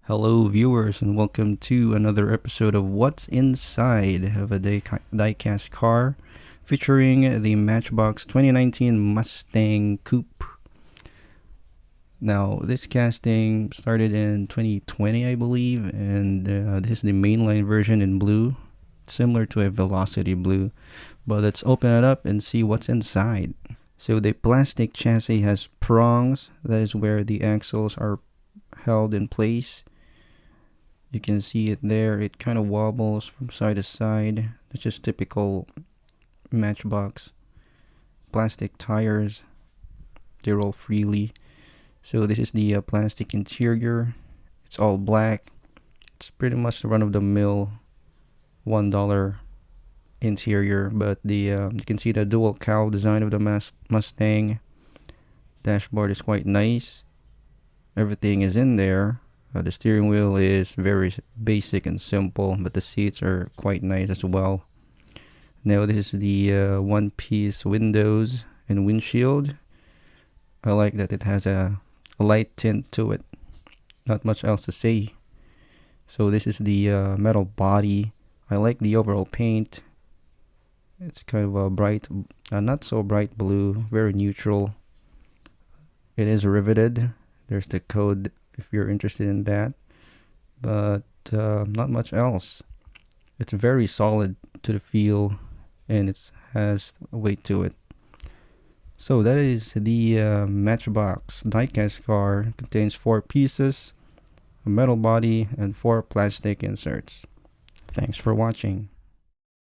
Hello, viewers, and welcome to another episode of What's Inside of a Diecast car featuring the Matchbox 2019 Mustang Coupe. Now, this casting started in 2020, I believe, and this is the mainline version in blue, similar to a Velocity blue. But let's open it up and see what's inside. So, the plastic chassis has prongs, that is where the axles are held in place. You can see it there. It kind of wobbles from side to side. That's just typical Matchbox. Plastic tires. They roll freely. So this is the plastic interior. It's all black. It's pretty much the run-of-the-mill $1 interior. But you can see the dual cowl design of the Mustang. Dashboard is quite nice. Everything is in there. The steering wheel is very basic and simple, but the seats are quite nice as well. Now this is the one-piece windows and windshield. I like that it has a light tint to it. Not much else to say. So this is the metal body. I like the overall paint. It's kind of a bright, not so bright blue, very neutral. It is riveted. There's the code if you're interested in that, but not much else. It's very solid to the feel, and it has weight to it. So that is the Matchbox diecast car. Contains 4 pieces, a metal body, and 4 plastic inserts. Thanks for watching.